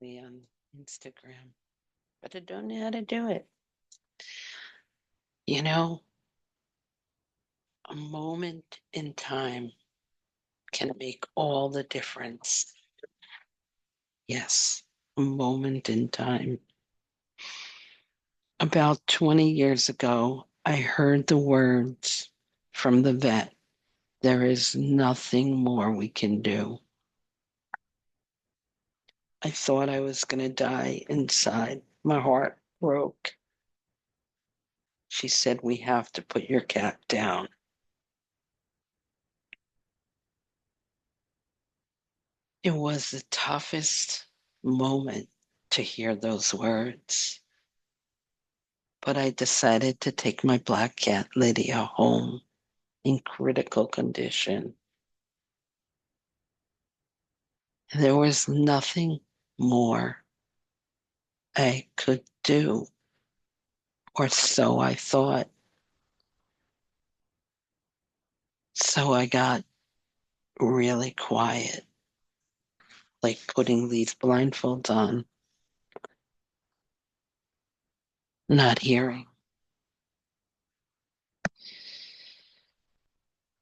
me on Instagram, but I don't know how to do it. You know, a moment in time can make all the difference. Yes, a moment in time. About 20 years ago, I heard the words from the vet, there is nothing more we can do. I thought I was going to die inside. My heart broke. She said, we have to put your cat down. It was the toughest moment to hear those words. But I decided to take my black cat, Lydia, home in critical condition. There was nothing more I could do, or so I thought. So I got really quiet, like putting these blindfolds on, not hearing.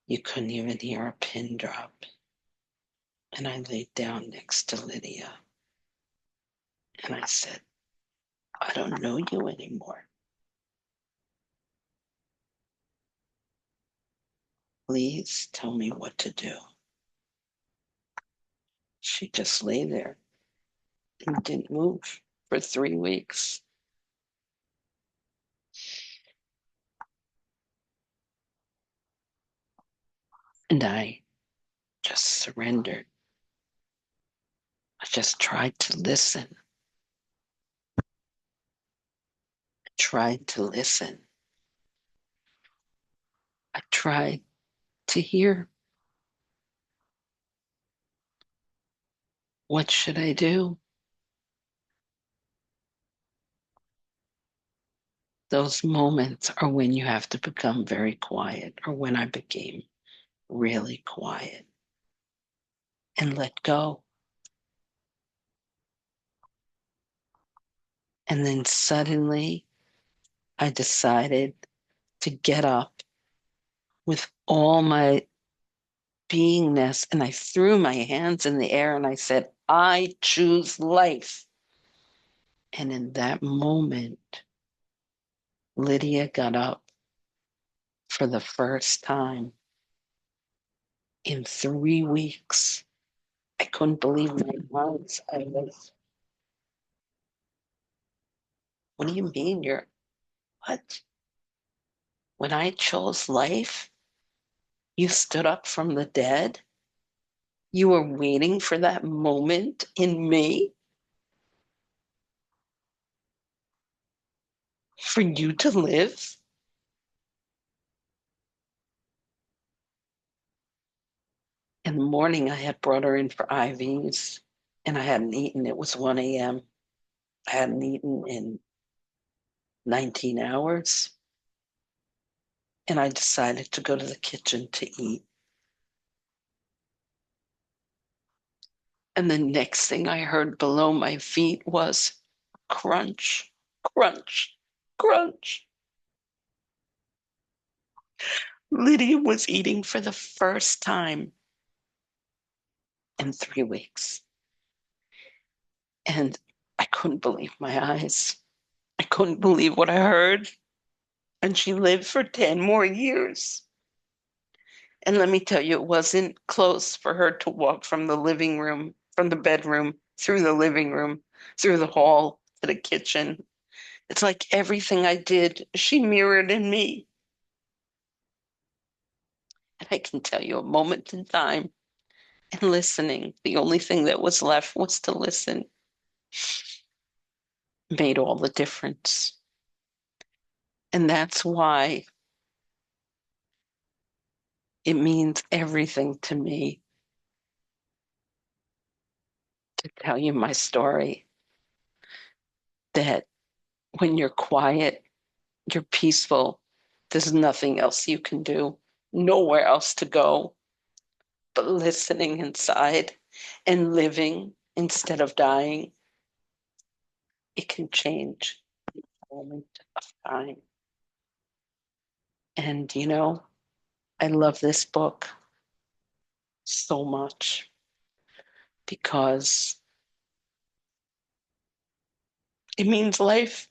You couldn't even hear a pin drop. And I laid down next to Lydia and I said, I don't know you anymore. Please tell me what to do. She just lay there and didn't move for 3 weeks. And I just surrendered. I just tried to listen. I tried to listen. I tried to hear. What should I do? Those moments are when you have to become very quiet, or when I became really quiet and let go. And then suddenly I decided to get up with all my beingness and I threw my hands in the air and I said, I choose life. And in that moment, Lydia got up for the first time in 3 weeks. I couldn't believe my eyes. I was, what do you mean you're, what? When I chose life, you stood up from the dead? You were waiting for that moment in me for you to live? In the morning, I had brought her in for IVs and I hadn't eaten. It was 1 a.m. I hadn't eaten in 19 hours. And I decided to go to the kitchen to eat. And the next thing I heard below my feet was crunch, crunch, crunch. Lydia was eating for the first time in 3 weeks. And I couldn't believe my eyes. I couldn't believe what I heard. And she lived for 10 more years. And let me tell you, it wasn't close for her to walk from the living room, from the bedroom, through the living room, through the hall to the kitchen. It's like everything I did, she mirrored in me. And I can tell you a moment in time and listening, the only thing that was left was to listen, made all the difference. And that's why it means everything to me to tell you my story, that when you're quiet, you're peaceful. There's nothing else you can do, nowhere else to go but listening inside and living instead of dying. it can change in a moment of time. And, I love this book so much because it means life,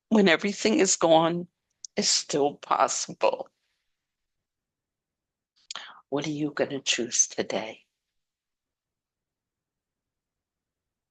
when everything is gone, is still possible. What are you going to choose today?